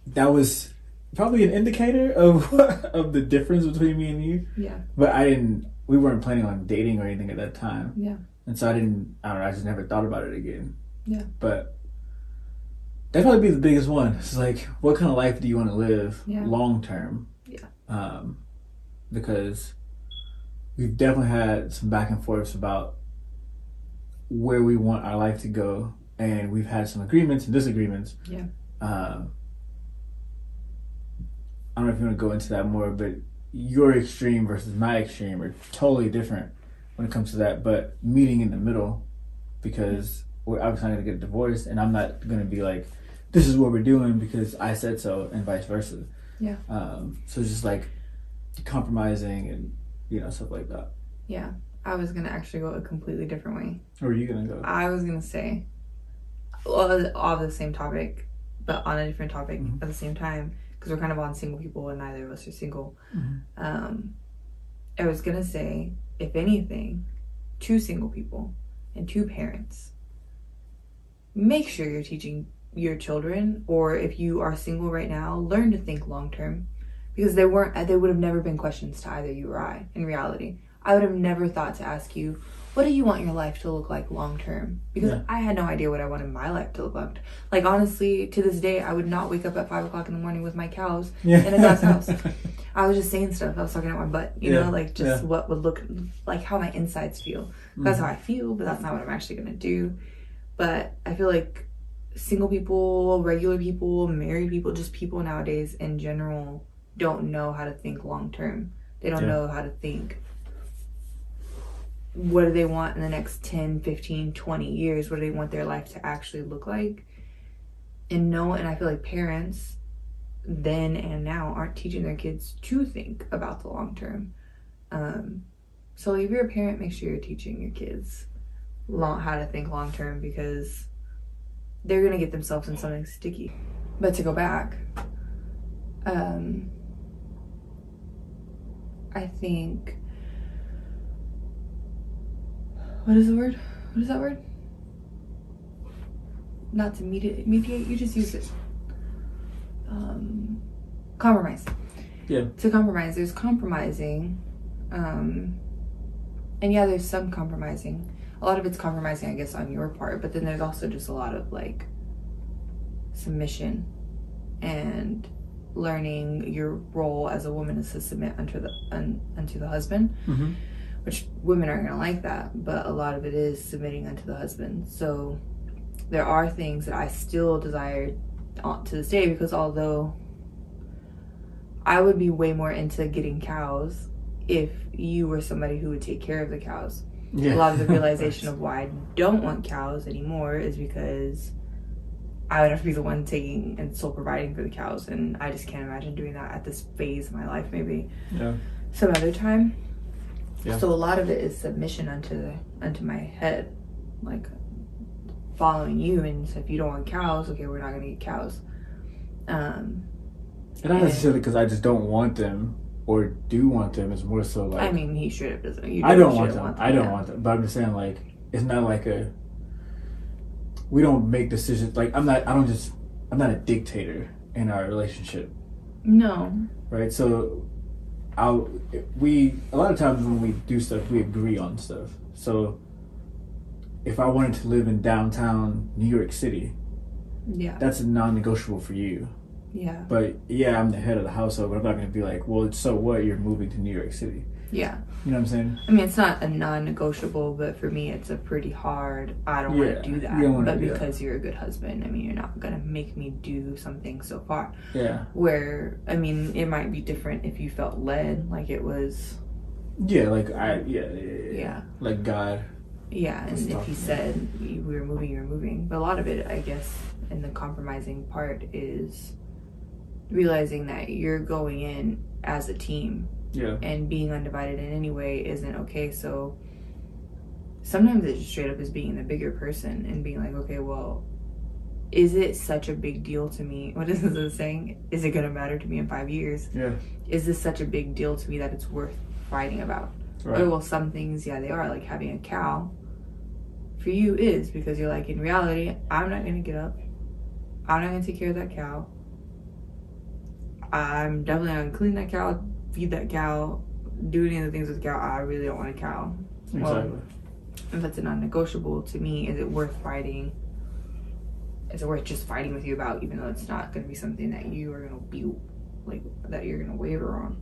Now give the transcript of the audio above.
that was probably an indicator of of the difference between me and you. Yeah. But we weren't planning on dating or anything at that time. Yeah. And so I don't know, I just never thought about it again. Yeah. But that'd probably be the biggest one. It's like, what kind of life do you want to live long term? Yeah. Because we've definitely had some back and forths about where we want our life to go. And we've had some agreements and disagreements. Yeah. I don't know if you want to go into that more, but your extreme versus my extreme are totally different when it comes to that. But meeting in the middle, because we're obviously not going to get divorced, and I'm not going to be like, this is what we're doing because I said so, and vice versa. Yeah. So it's just like compromising and stuff like that. Yeah. I was going to actually go a completely different way. Where are you going to go? I was going to say, of the same topic, but on a different topic at the same time. Because we're kind of on single people and neither of us are single. Mm-hmm. I was gonna say, if anything, 2 single people and 2 parents, make sure you're teaching your children, or if you are single right now, learn to think long term, because they would have never been questions to either you or I. In reality, I would have never thought to ask you, what do you want your life to look like long term? Because I had no idea what I wanted my life to look like. Like, honestly, to this day, I would not wake up at 5 o'clock in the morning with my cows in a glass house. I was just saying stuff. I was talking out my butt, you know, like just what would look like, how my insides feel. That's how I feel, but that's not what I'm actually going to do. But I feel like single people, regular people, married people, just people nowadays in general don't know how to think long term. They don't know how to think, what do they want in the next 10, 15, 20 years? What do they want their life to actually look like? And I feel like parents then and now aren't teaching their kids to think about the long term. So if you're a parent, make sure you're teaching your kids how to think long term, because they're going to get themselves in something sticky. But to go back, I think... What is the word? What is that word? Not to mediate, you just use it. Compromise. Yeah. To compromise, there's compromising. And yeah, there's some compromising. A lot of it's compromising, I guess, on your part, but then there's also just a lot of like submission and learning your role as a woman is to submit unto the husband. Mm-hmm. Which women aren't going to like that, but a lot of it is submitting unto the husband. So there are things that I still desire to this day, because although I would be way more into getting cows if you were somebody who would take care of the cows. Yeah. A lot of the realization of why I don't want cows anymore is because I would have to be the one taking and still providing for the cows, and I just can't imagine doing that at this phase of my life. Maybe some other time. Yeah. So a lot of it is submission unto my head, like following you. And so if you don't want cows, okay, we're not going to get cows. And not necessarily because I just don't want them or do want them. It's more so like, I mean, he should have doesn't. I don't want them. I don't want them. But I'm just saying, like, it's not like we don't make decisions. Like, I'm not a dictator in our relationship. No. Right. So a lot of times when we do stuff, we agree on stuff. So if I wanted to live in downtown New York City, that's a non-negotiable for you. Yeah. But yeah, I'm the head of the household, but I'm not going to be like, well, so what? You're moving to New York City. Yeah. You know what I'm saying? I mean, it's not a non-negotiable, but for me, it's a pretty hard, I don't want to do that. But because you're a good husband, I mean, you're not going to make me do something so far. Yeah. Where, I mean, it might be different if you felt led, like it was... Yeah, like Yeah. Like God. Yeah, and if he said we were moving, you're moving. But a lot of it, I guess, in the compromising part is realizing that you're going in as a team. Yeah. And being undivided in any way isn't okay. So sometimes it just straight up is being the bigger person and being like, okay, well, is it such a big deal to me? What is this saying? Is it going to matter to me in 5 years? Yeah. Is this such a big deal to me that it's worth fighting about? Right. Or, well, some things, yeah, they are. Like having a cow for you is, because you're like, in reality, I'm not going to get up. I'm not going to take care of that cow. I'm definitely not gonna clean that cow, feed that cow, do any of the things with the cow. I really don't want a cow. Exactly. Well, if that's a non-negotiable to me, is it worth fighting? Is it worth just fighting with you about, even though it's not going to be something that you are going to be, like, that you're going to waver on?